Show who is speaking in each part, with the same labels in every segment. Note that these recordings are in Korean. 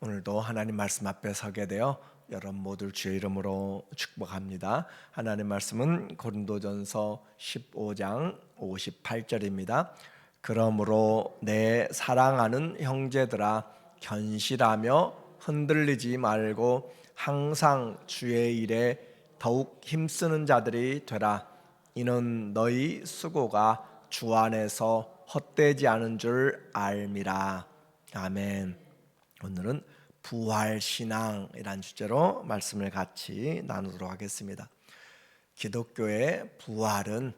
Speaker 1: 오늘도 하나님 말씀 앞에 서게 되어 여러분 모두 주의 이름으로 축복합니다. 하나님 말씀은 고린도전서 15장 58절입니다. 그러므로 내 사랑하는 형제들아 견실하며 흔들리지 말고 항상 주의 일에 더욱 힘쓰는 자들이 되라. 이는 너희 수고가 주 안에서 헛되지 않은 줄 알미라. 아멘. 오늘은 부활신앙이란 주제로 말씀을 같이 나누도록 하겠습니다. 기독교의 부활은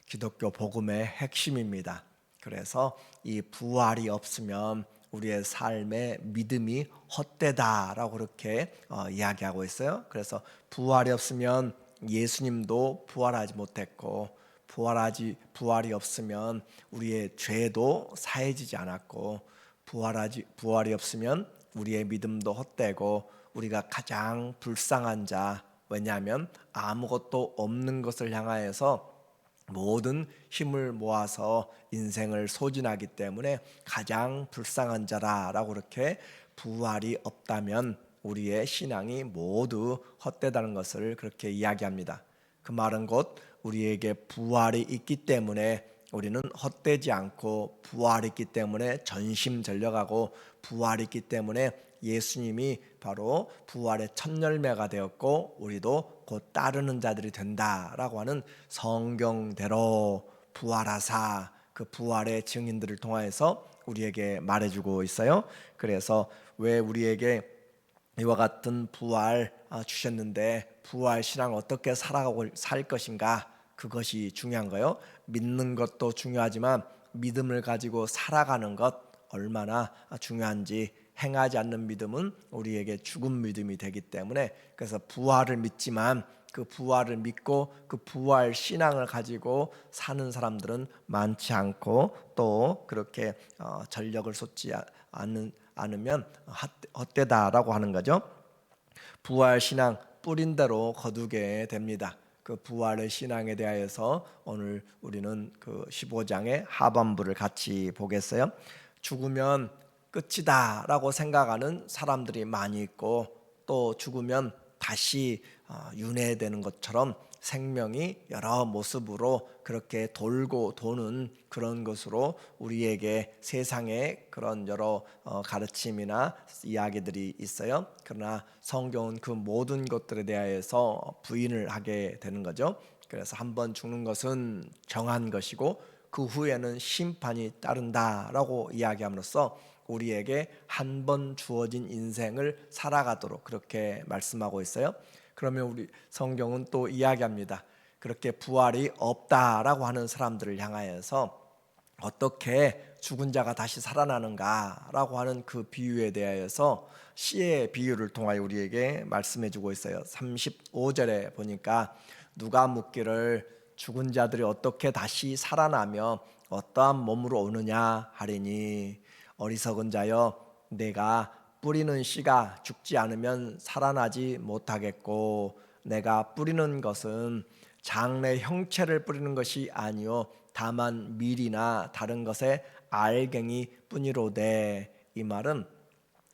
Speaker 1: 기독교 복음의 핵심입니다. 그래서 이 부활이 없으면 우리의 삶의 믿음이 헛되다라고 그렇게 이야기하고 있어요. 그래서 부활이 없으면 예수님도 부활하지 못했고, 부활이 없으면 우리의 죄도 사해지지 않았고, 부활이 없으면 우리의 믿음도 헛되고 우리가 가장 불쌍한 자, 왜냐하면 아무것도 없는 것을 향하여서 모든 힘을 모아서 인생을 소진하기 때문에 가장 불쌍한 자라라고 그렇게 부활이 없다면 우리의 신앙이 모두 헛되다는 것을 그렇게 이야기합니다. 그 말은 곧 우리에게 부활이 있기 때문에 우리는 헛되지 않고, 부활이 있기 때문에 전심전력하고, 부활이 있기 때문에 예수님이 바로 부활의 첫 열매가 되었고 우리도 곧 따르는 자들이 된다라고 하는 성경대로 부활하사 그 부활의 증인들을 통하여서 우리에게 말해주고 있어요. 그래서 왜 우리에게 이와 같은 부활 주셨는데 부활 신앙 어떻게 살아가고 살 것인가, 그것이 중요한 거예요. 믿는 것도 중요하지만 믿음을 가지고 살아가는 것 얼마나 중요한지, 행하지 않는 믿음은 우리에게 죽은 믿음이 되기 때문에, 그래서 부활을 믿지만 그 부활을 믿고 그 부활 신앙을 가지고 사는 사람들은 많지 않고, 또 그렇게 전력을 쏟지 않으면 헛되다라고 하는 거죠. 부활 신앙 뿌린 대로 거두게 됩니다. 그 부활의 신앙에 대하여서 오늘 우리는 그 15장의 하반부를 같이 보겠어요. 죽으면 끝이다 라고 생각하는 사람들이 많이 있고, 또 죽으면 다시 윤회되는 것처럼 생명이 여러 모습으로 그렇게 돌고 도는 그런 것으로 우리에게 세상에 그런 여러 가르침이나 이야기들이 있어요. 그러나 성경은 그 모든 것들에 대하여서 부인을 하게 되는 거죠. 그래서 한번 죽는 것은 정한 것이고 그 후에는 심판이 따른다라고 이야기함으로써 우리에게 한 번 주어진 인생을 살아가도록 그렇게 말씀하고 있어요. 그러면 우리 성경은 또 이야기합니다. 그렇게 부활이 없다라고 하는 사람들을 향하여서 어떻게 죽은 자가 다시 살아나는가라고 하는 그 비유에 대하여서 시의 비유를 통하여 우리에게 말씀해 주고 있어요. 35절에 보니까 누가 묻기를 죽은 자들이 어떻게 다시 살아나며 어떠한 몸으로 오느냐 하리니, 어리석은 자여, 내가 뿌리는 씨가 죽지 않으면 살아나지 못하겠고, 내가 뿌리는 것은 장래 형체를 뿌리는 것이 아니요 다만 밀이나 다른 것의 알갱이 뿐이로되. 이 말은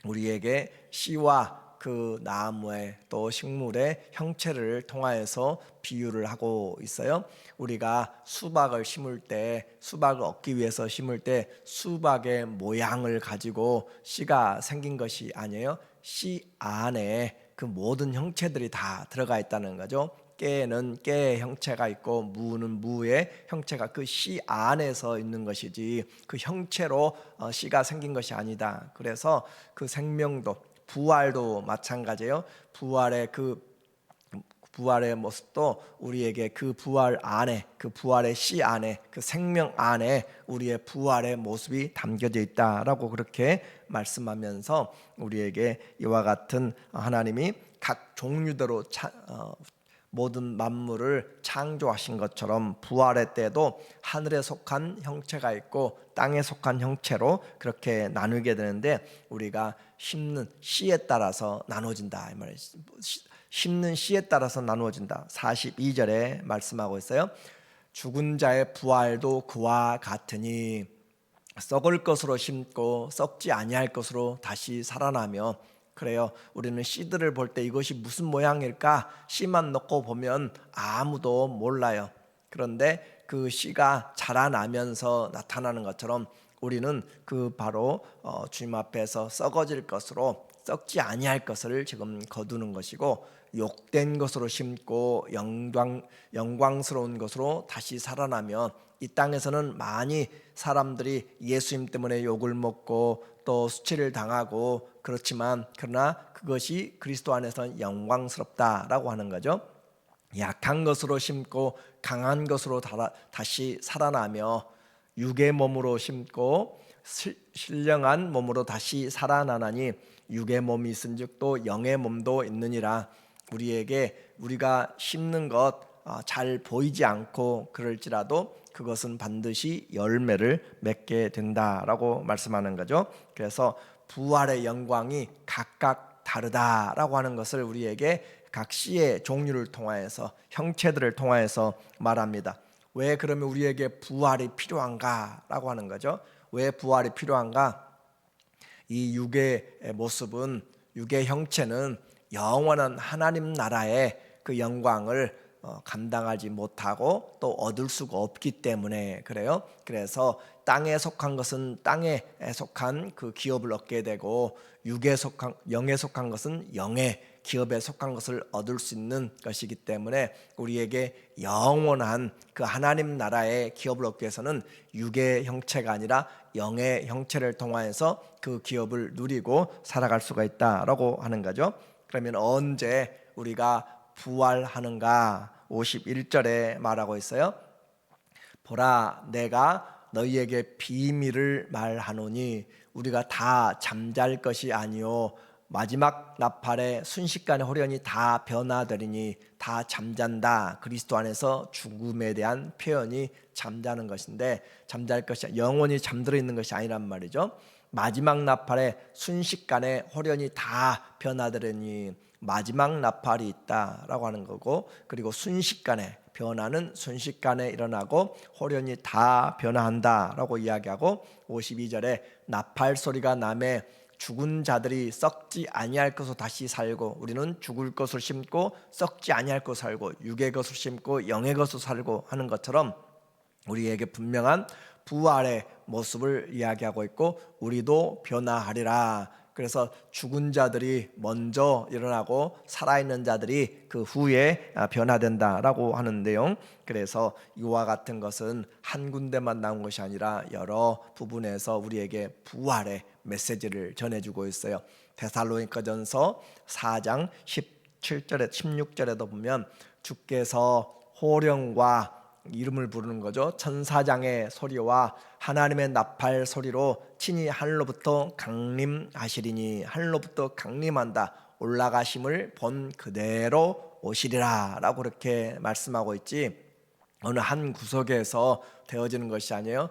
Speaker 1: 우리에게 씨와 그 나무의 또 식물의 형체를 통하여서 비유를 하고 있어요. 우리가 수박을 심을 때, 수박을 얻기 위해서 심을 때 수박의 모양을 가지고 씨가 생긴 것이 아니에요. 씨 안에 그 모든 형체들이 다 들어가 있다는 거죠. 깨는 깨의 형체가 있고 무는 무의 형체가 그 씨 안에서 있는 것이지 그 형체로 씨가 생긴 것이 아니다. 그래서 그 생명도, 부활도 마찬가지예요. 부활의 모습도 우리에게 그 부활 안에, 그 부활의 씨 안에, 그 생명 안에 우리의 부활의 모습이 담겨져 있다라고 그렇게 말씀하면서 우리에게 이와 같은 하나님이 각 종류대로 모든 만물을 창조하신 것처럼 부활의 때도 하늘에 속한 형체가 있고 땅에 속한 형체로 그렇게 나누게 되는데, 우리가 심는 씨에 따라서 나눠진다 이 말이에요. 심는 씨에 따라서 나누어진다. 42절에 말씀하고 있어요. 죽은 자의 부활도 그와 같으니, 썩을 것으로 심고 썩지 아니할 것으로 다시 살아나며, 그래요. 우리는 씨들을 볼 때 이것이 무슨 모양일까? 씨만 넣고 보면 아무도 몰라요. 그런데 그 씨가 자라나면서 나타나는 것처럼 우리는 그 바로 주님 앞에서 썩어질 것으로, 썩지 아니할 것을 지금 거두는 것이고, 욕된 것으로 심고 영광스러운 것으로 다시 살아나면, 이 땅에서는 많이 사람들이 예수님 때문에 욕을 먹고 또 수치를 당하고 그렇지만, 그러나 그것이 그리스도 안에서는 영광스럽다라고 하는 거죠. 약한 것으로 심고 강한 것으로 다시 살아나며, 육의 몸으로 심고 신령한 몸으로 다시 살아나나니, 육의 몸이 있은즉 또 영의 몸도 있느니라. 우리가 심는 것 잘 보이지 않고 그럴지라도 그것은 반드시 열매를 맺게 된다라고 말씀하는 거죠. 그래서 부활의 영광이 각각 다르다라고 하는 것을 우리에게 각 씨의 종류를 통하여서, 형체들을 통하여서 말합니다. 왜 그러면 우리에게 부활이 필요한가라고 하는 거죠. 왜 부활이 필요한가? 이 육의 모습은, 육의 형체는 영원한 하나님 나라의 그 영광을 감당하지 못하고 또 얻을 수가 없기 때문에 그래요. 그래서 땅에 속한 것은 땅에 속한 그 기업을 얻게 되고, 영에 속한 것은 영의 기업에 속한 것을 얻을 수 있는 것이기 때문에, 우리에게 영원한 그 하나님 나라의 기업을 얻기 위해서는 육의 형체가 아니라 영의 형체를 통하여서 그 기업을 누리고 살아갈 수가 있다라고 하는 거죠. 그러면 언제 우리가 부활하는가? 51절에 말하고 있어요. 보라, 내가 너희에게 비밀을 말하노니 우리가 다 잠잘 것이 아니요 마지막 나팔에 순식간에 호련히 다 변화되리니, 다 잠잔다. 그리스도 안에서 죽음에 대한 표현이 잠자는 것인데, 잠잘 것이 영원히 잠들어 있는 것이 아니란 말이죠. 마지막 나팔에 순식간에 호련히 다 변화되리니, 마지막 나팔이 있다라고 하는 거고, 그리고 순식간에, 변화는 순식간에 일어나고 호련히 다 변화한다라고 이야기하고, 52절에 나팔 소리가 나매 죽은 자들이 썩지 아니할 것으로 다시 살고, 우리는 죽을 것을 심고 썩지 아니할 것을 살고, 육의 것을 심고 영의 것을 살고 하는 것처럼 우리에게 분명한 부활의 모습을 이야기하고 있고, 우리도 변화하리라. 그래서 죽은 자들이 먼저 일어나고 살아있는 자들이 그 후에 변화된다라고 하는 내용. 그래서 이와 같은 것은 한 군데만 나온 것이 아니라 여러 부분에서 우리에게 부활의 메시지를 전해주고 있어요. 데살로니가전서 4장 17절에 16절에도 보면 주께서 호령과 이름을 부르는 거죠. 천사장의 소리와 하나님의 나팔 소리로 친히 하늘로부터 강림하시리니, 하늘로부터 강림한다, 올라가심을 본 그대로 오시리라 라고 그렇게 말씀하고 있지, 어느 한 구석에서 되어지는 것이 아니에요.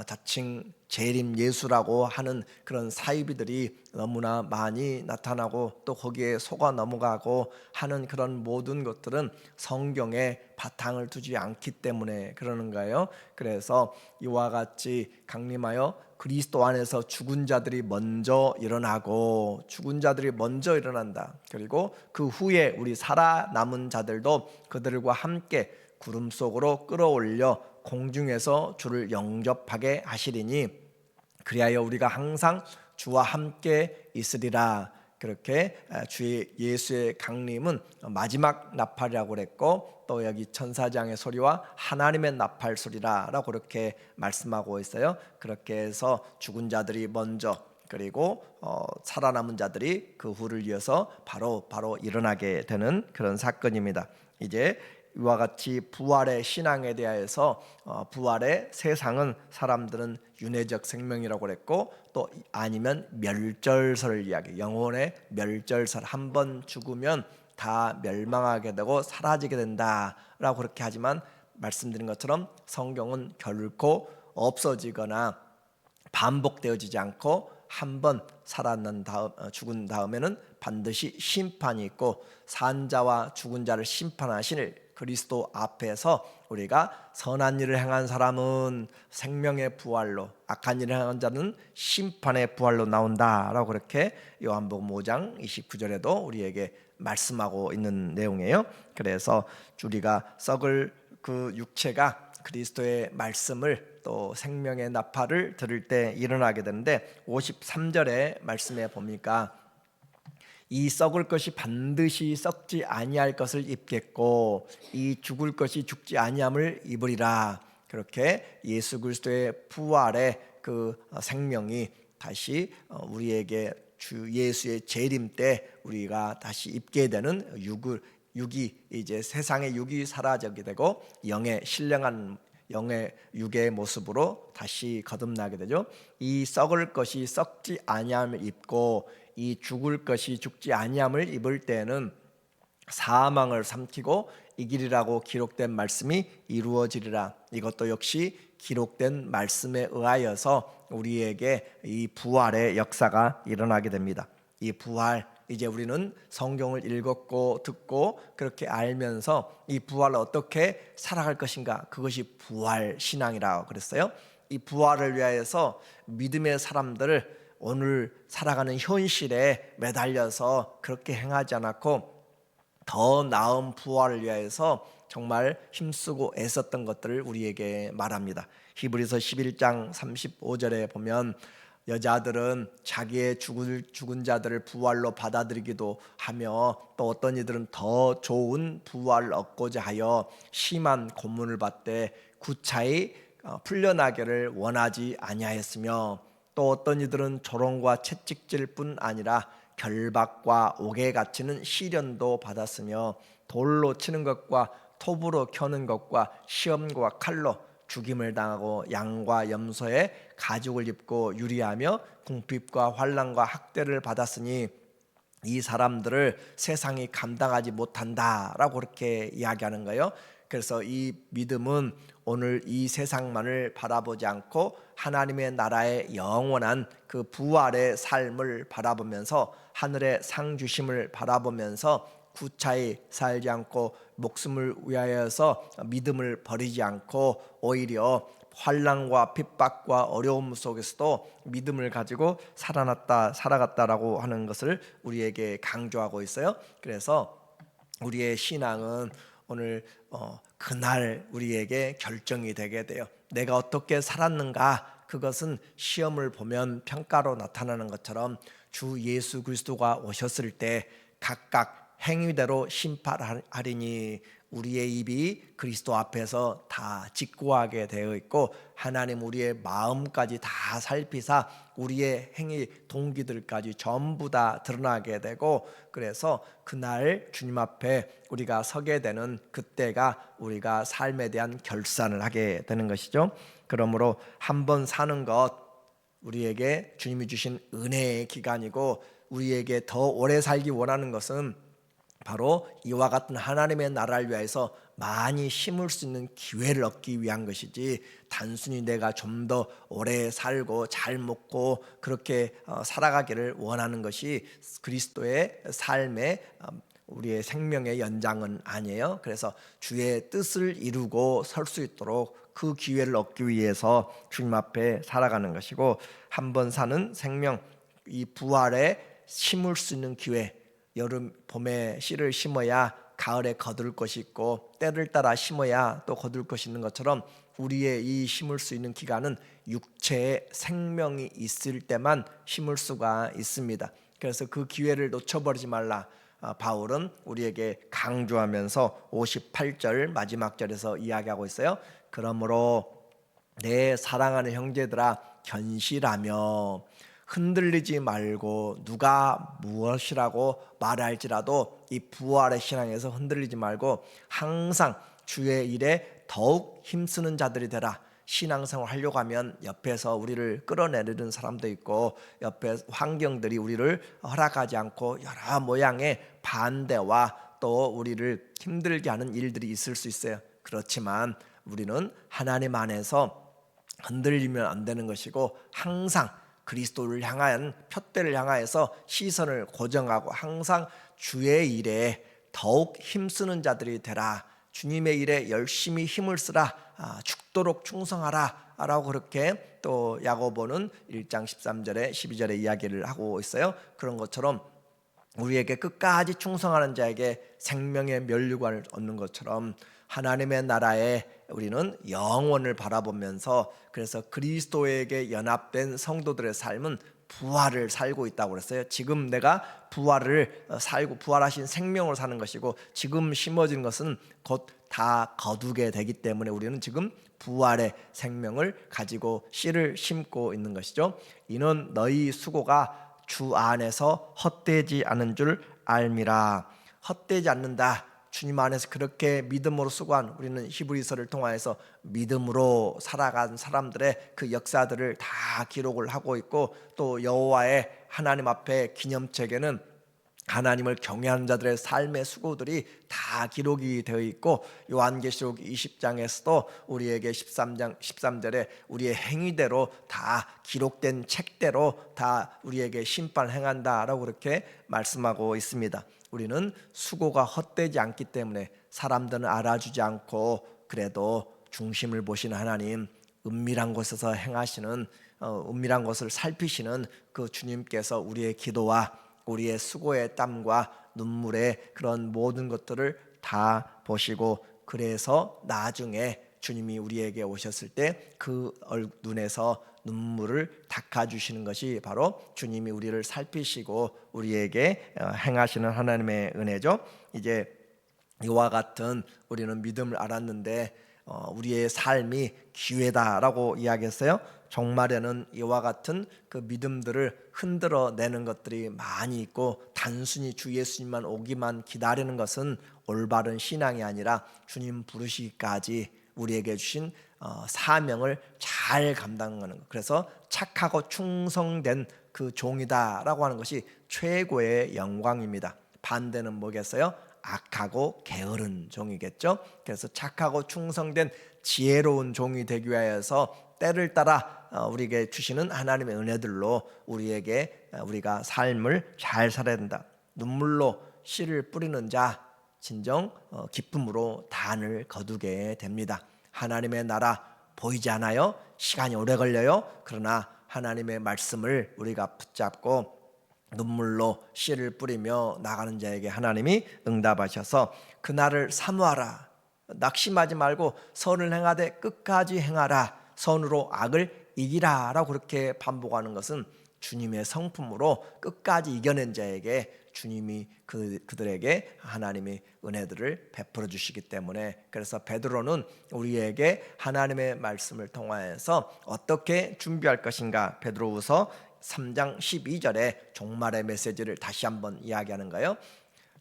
Speaker 1: 자칭 재림 예수라고 하는 그런 사이비들이 너무나 많이 나타나고 또 거기에 속아 넘어가고 하는 그런 모든 것들은 성경에 바탕을 두지 않기 때문에 그러는 거예요. 그래서 이와 같이 강림하여 그리스도 안에서 죽은 자들이 먼저 일어나고, 죽은 자들이 먼저 일어난다. 그리고 그 후에 우리 살아남은 자들도 그들과 함께 구름 속으로 끌어올려 공중에서 주를 영접하게 하시리니, 그리하여 우리가 항상 주와 함께 있으리라. 그렇게 주의 예수의 강림은 마지막 나팔이라고 그랬고, 또 여기 천사장의 소리와 하나님의 나팔 소리라라고 그렇게 말씀하고 있어요. 그렇게 해서 죽은 자들이 먼저, 그리고 살아남은 자들이 그 후를 이어서 바로 일어나게 되는 그런 사건입니다. 이제 이와 같이 부활의 신앙에 대하여서 부활의 세상은 사람들은 윤회적 생명이라고 그랬고, 또 아니면 멸절설 이야기, 영혼의 멸절설, 한 번 죽으면 다 멸망하게 되고 사라지게 된다라고 그렇게 하지만, 말씀드린 것처럼 성경은 결코 없어지거나 반복되어지지 않고, 한 번 죽은 다음에는 반드시 심판이 있고, 산자와 죽은 자를 심판하실 그리스도 앞에서 우리가 선한 일을 행한 사람은 생명의 부활로, 악한 일을 행한 자는 심판의 부활로 나온다라고 그렇게 요한복음 5장 29절에도 우리에게 말씀하고 있는 내용이에요. 그래서 우리가 썩을 그 육체가 그리스도의 말씀을 또 생명의 나팔을 들을 때 일어나게 되는데 53절의 말씀에 보니까 이 썩을 것이 반드시 썩지 아니할 것을 입겠고 이 죽을 것이 죽지 아니함을 입으리라. 그렇게 예수 그리스도의 부활의 그 생명이 다시 우리에게 주 예수의 재림 때 우리가 다시 입게 되는 육이 이제 세상의 육이 사라지게 되고 영의 신령한 영의 육의 모습으로 다시 거듭나게 되죠. 이 썩을 것이 썩지 아니함을 입고 이 죽을 것이 죽지 아니함을 입을 때에는 사망을 삼키고 이기리라고 기록된 말씀이 이루어지리라. 이것도 역시 기록된 말씀에 의하여서 우리에게 이 부활의 역사가 일어나게 됩니다. 이 부활, 이제 우리는 성경을 읽었고 듣고 그렇게 알면서 이 부활을 어떻게 살아갈 것인가, 그것이 부활 신앙이라고 그랬어요. 이 부활을 위하여서 믿음의 사람들을 오늘 살아가는 현실에 매달려서 그렇게 행하지 않았고 더 나은 부활을 위하여서 정말 힘쓰고 애썼던 것들을 우리에게 말합니다. 히브리서 11장 35절에 보면 여자들은 자기의 죽은 자들을 부활로 받아들이기도 하며 또 어떤 이들은 더 좋은 부활을 얻고자 하여 심한 고문을 받되 구차히 풀려나기를 원하지 아니하였으며 또 어떤 이들은 조롱과 채찍질 뿐 아니라 결박과 옥에 갇히는 시련도 받았으며 돌로 치는 것과 톱으로 켜는 것과 시험과 칼로 죽임을 당하고 양과 염소의 가죽을 입고 유리하며 궁핍과 환난과 학대를 받았으니 이 사람들을 세상이 감당하지 못한다라고 그렇게 이야기하는 거예요. 그래서 이 믿음은 오늘 이 세상만을 바라보지 않고 하나님의 나라의 영원한 그 부활의 삶을 바라보면서 하늘의 상 주심을 바라보면서 구차히 살지 않고 목숨을 위하여서 믿음을 버리지 않고 오히려 환난과 핍박과 어려움 속에서도 믿음을 가지고 살아갔다라고 하는 것을 우리에게 강조하고 있어요. 그래서 우리의 신앙은 오늘 그날 우리에게 결정이 되게 돼요. 내가 어떻게 살았는가, 그것은 시험을 보면 평가로 나타나는 것처럼 주 예수 그리스도가 오셨을 때 각각 행위대로 심판하리니 우리의 입이 그리스도 앞에서 다 직고하게 되어 있고 하나님 우리의 마음까지 다 살피사 우리의 행위 동기들까지 전부 다 드러나게 되고, 그래서 그날 주님 앞에 우리가 서게 되는 그때가 우리가 삶에 대한 결산을 하게 되는 것이죠. 그러므로 한번 사는 것, 우리에게 주님이 주신 은혜의 기간이고 우리에게 더 오래 살기 원하는 것은 바로 이와 같은 하나님의 나라를 위해서 많이 심을 수 있는 기회를 얻기 위한 것이지, 단순히 내가 좀 더 오래 살고 잘 먹고 그렇게 살아가기를 원하는 것이 그리스도의 삶의 우리의 생명의 연장은 아니에요. 그래서 주의 뜻을 이루고 설 수 있도록 그 기회를 얻기 위해서 주님 앞에 살아가는 것이고, 한번 사는 생명, 이 부활에 심을 수 있는 기회, 여름 봄에 씨를 심어야 가을에 거둘 것이 있고 때를 따라 심어야 또 거둘 것이 있는 것처럼 우리의 이 심을 수 있는 기간은 육체의 생명이 있을 때만 심을 수가 있습니다. 그래서 그 기회를 놓쳐버리지 말라, 바울은 우리에게 강조하면서 58절 마지막 절에서 이야기하고 있어요. 그러므로 내 사랑하는 형제들아 견실하며 흔들리지 말고 누가 무엇이라고 말할지라도 이 부활의 신앙에서 흔들리지 말고 항상 주의 일에 더욱 힘쓰는 자들이 되라. 신앙생활 하려고 하면 옆에서 우리를 끌어내리는 사람도 있고 옆에 환경들이 우리를 허락하지 않고 여러 모양의 반대와 또 우리를 힘들게 하는 일들이 있을 수 있어요. 그렇지만 우리는 하나님 안에서 흔들리면 안 되는 것이고 항상 그리스도를 향한 표대를 향하여서 시선을 고정하고 항상 주의 일에 더욱 힘쓰는 자들이 되라. 주님의 일에 열심히 힘을 쓰라. 죽도록 충성하라 라고 그렇게 또 야고보는 1장 13절에 12절에 이야기를 하고 있어요. 그런 것처럼 우리에게 끝까지 충성하는 자에게 생명의 면류관을 얻는 것처럼 하나님의 나라에 우리는 영원을 바라보면서, 그래서 그리스도에게 연합된 성도들의 삶은 부활을 살고 있다고 그랬어요. 지금 내가 부활을 살고 부활하신 생명으로 사는 것이고, 지금 심어진 것은 곧 다 거두게 되기 때문에 우리는 지금 부활의 생명을 가지고 씨를 심고 있는 것이죠. 이는 너희 수고가 주 안에서 헛되지 않은 줄 알미라. 헛되지 않는다. 주님 안에서 그렇게 믿음으로 수고한, 우리는 히브리서를 통하여서 믿음으로 살아간 사람들의 그 역사들을 다 기록을 하고 있고, 또 여호와의 하나님 앞에 기념책에는 하나님을 경외하는 자들의 삶의 수고들이 다 기록이 되어 있고, 요한계시록 20장에서도 우리에게 13절에 우리의 행위대로 다 기록된 책대로 다 우리에게 심판 행한다라고 그렇게 말씀하고 있습니다. 우리는 수고가 헛되지 않기 때문에 사람들은 알아주지 않고 그래도 중심을 보시는 하나님, 은밀한 곳에서 행하시는 은밀한 것을 살피시는 그 주님께서 우리의 기도와 우리의 수고의 땀과 눈물의 그런 모든 것들을 다 보시고, 그래서 나중에 주님이 우리에게 오셨을 때 그 눈에서 눈물을 닦아주시는 것이 바로 주님이 우리를 살피시고 우리에게 행하시는 하나님의 은혜죠. 이제 이와 같은 우리는 믿음을 알았는데 우리의 삶이 기회다라고 이야기했어요. 종말에는 이와 같은 그 믿음들을 흔들어내는 것들이 많이 있고, 단순히 주 예수님만 오기만 기다리는 것은 올바른 신앙이 아니라 주님 부르시기까지 우리에게 주신 사명을 잘 감당하는 것, 그래서 착하고 충성된 그 종이다라고 하는 것이 최고의 영광입니다. 반대는 뭐겠어요? 악하고 게으른 종이겠죠. 그래서 착하고 충성된 지혜로운 종이 되기 위하여서 때를 따라 우리에게 주시는 하나님의 은혜들로 우리가 삶을 잘 살아야 된다. 눈물로 씨를 뿌리는 자 진정 기쁨으로 단을 거두게 됩니다. 하나님의 나라 보이지 않아요? 시간이 오래 걸려요. 그러나 하나님의 말씀을 우리가 붙잡고 눈물로 씨를 뿌리며 나가는 자에게 하나님이 응답하셔서 그날을 사모하라. 낙심하지 말고 선을 행하되 끝까지 행하라. 선으로 악을 이기라 라고 그렇게 반복하는 것은 주님의 성품으로 끝까지 이겨낸 자에게 주님이 그들에게 하나님이 은혜들을 베풀어 주시기 때문에, 그래서 베드로는 우리에게 하나님의 말씀을 통하여서 어떻게 준비할 것인가, 베드로후서 3장 12절에 종말의 메시지를 다시 한번 이야기하는 거예요.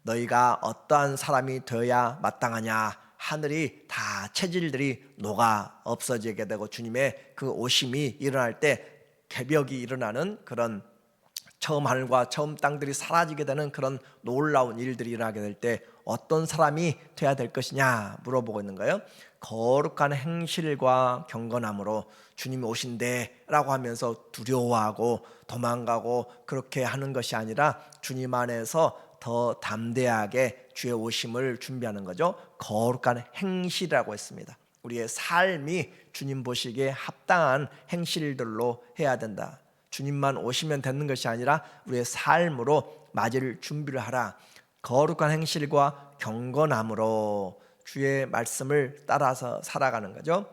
Speaker 1: 너희가 어떠한 사람이 되어야 마땅하냐. 하늘이 다 체질들이 녹아 없어지게 되고 주님의 그 오심이 일어날 때 개벽이 일어나는 그런, 처음 하늘과 처음 땅들이 사라지게 되는 그런 놀라운 일들이 일어나게 될 때 어떤 사람이 돼야 될 것이냐 물어보고 있는 거예요. 거룩한 행실과 경건함으로 주님이 오신대 라고 하면서 두려워하고 도망가고 그렇게 하는 것이 아니라 주님 안에서 더 담대하게 주의 오심을 준비하는 거죠. 거룩한 행실이라고 했습니다. 우리의 삶이 주님 보시기에 합당한 행실들로 해야 된다. 주님만 오시면 되는 것이 아니라 우리의 삶으로 맞을 준비를 하라. 거룩한 행실과 경건함으로 주의 말씀을 따라서 살아가는 거죠.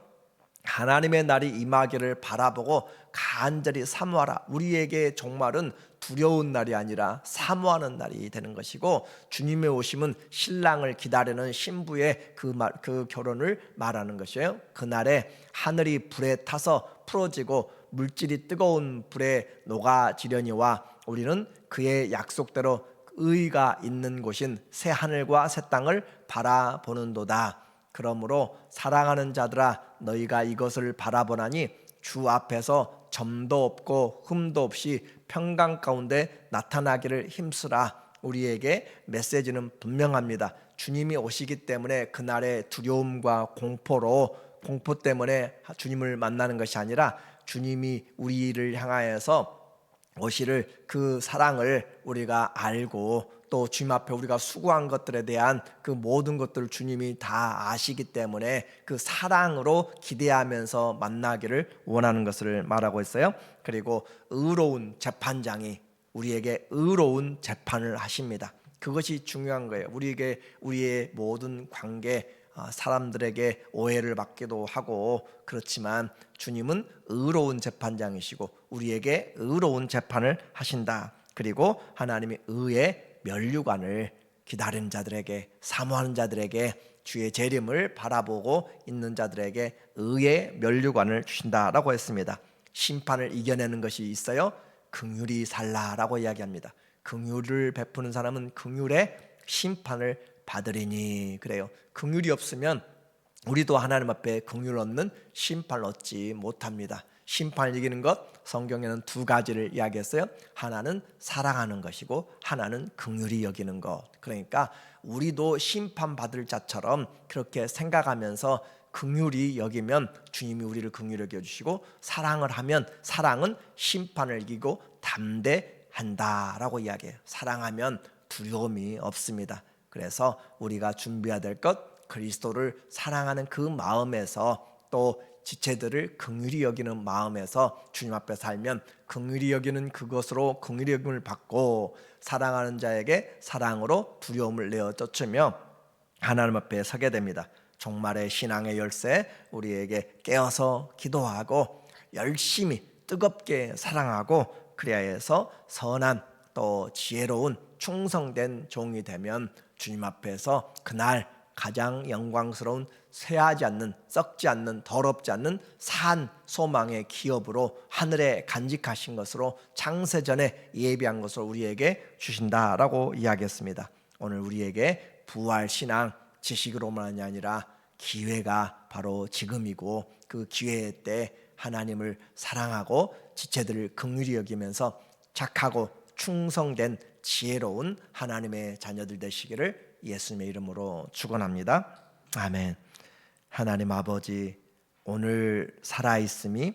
Speaker 1: 하나님의 날이 임하기를 바라보고 간절히 사모하라. 우리에게 종말은 두려운 날이 아니라 사모하는 날이 되는 것이고, 주님의 오심은 신랑을 기다리는 신부의 그 결혼을 말하는 것이에요. 그날에 하늘이 불에 타서 풀어지고 물질이 뜨거운 불에 녹아지려니와 우리는 그의 약속대로 의가 있는 곳인 새 하늘과 새 땅을 바라보는도다. 그러므로 사랑하는 자들아, 너희가 이것을 바라보나니 주 앞에서 점도 없고 흠도 없이 평강 가운데 나타나기를 힘쓰라. 우리에게 메시지는 분명합니다. 주님이 오시기 때문에 그날의 두려움과 공포 때문에 주님을 만나는 것이 아니라 주님이 우리를 향하여서 오시를 그 사랑을 우리가 알고 또 주님 앞에 우리가 수고한 것들에 대한 그 모든 것들을 주님이 다 아시기 때문에 그 사랑으로 기대하면서 만나기를 원하는 것을 말하고 있어요. 그리고 의로운 재판장이 우리에게 의로운 재판을 하십니다. 그것이 중요한 거예요. 우리에게 우리의 모든 관계 사람들에게 오해를 받기도 하고 그렇지만 주님은 의로운 재판장이시고 우리에게 의로운 재판을 하신다. 그리고 하나님이 의의 면류관을 기다리는 자들에게 사모하는 자들에게 주의 재림을 바라보고 있는 자들에게 의의 면류관을 주신다라고 했습니다. 심판을 이겨내는 것이 있어요. 긍휼히 살라라고 이야기합니다. 긍휼을 베푸는 사람은 긍휼의 심판을 받으리니 그래요. 긍휼이 없으면 우리도 하나님 앞에 긍휼 없는 심판을 얻지 못합니다. 심판을 이기는 것 성경에는 두 가지를 이야기했어요. 하나는 사랑하는 것이고 하나는 긍휼히 여기는 것. 그러니까 우리도 심판받을 자처럼 그렇게 생각하면서 긍휼히 여기면 주님이 우리를 긍휼히 여겨주시고 사랑을 하면 사랑은 심판을 이기고 담대한다라고 이야기해요. 사랑하면 두려움이 없습니다. 그래서 우리가 준비해야 될 것 그리스도를 사랑하는 그 마음에서 또 지체들을 긍휼히 여기는 마음에서 주님 앞에 살면 긍휼히 여기는 그것으로 긍휼히 여김을 받고 사랑하는 자에게 사랑으로 두려움을 내어 쫓으며 하나님 앞에 서게 됩니다. 종말의 신앙의 열쇠 우리에게 깨어서 기도하고 열심히 뜨겁게 사랑하고 그래야 해서 선한 또 지혜로운 충성된 종이 되면 주님 앞에서 그날 가장 영광스러운 쇠하지 않는 썩지 않는 더럽지 않는 산 소망의 기업으로 하늘에 간직하신 것으로 창세전에 예비한 것으로 우리에게 주신다라고 이야기했습니다. 오늘 우리에게 부활신앙 지식으로만이 아니라 기회가 바로 지금이고 그 기회 때 하나님을 사랑하고 지체들을 긍휼히 여기면서 착하고 충성된 지혜로운 하나님의 자녀들 되시기를 예수님의 이름으로 축원합니다. 아멘. 하나님 아버지 오늘 살아있음이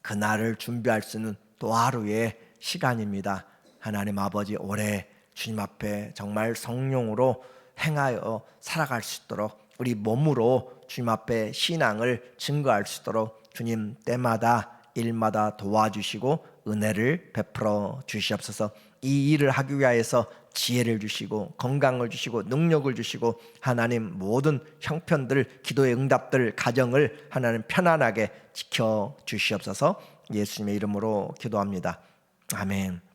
Speaker 1: 그날을 준비할 수 있는 또 하루의 시간입니다. 하나님 아버지 올해 주님 앞에 정말 성령으로 행하여 살아갈 수 있도록 우리 몸으로 주님 앞에 신앙을 증거할 수 있도록 주님 때마다 일마다 도와주시고 은혜를 베풀어 주시옵소서. 이 일을 하기 위하여서 지혜를 주시고 건강을 주시고 능력을 주시고 하나님 모든 형편들 기도의 응답들 가정을 하나님 편안하게 지켜 주시옵소서. 예수님의 이름으로 기도합니다. 아멘.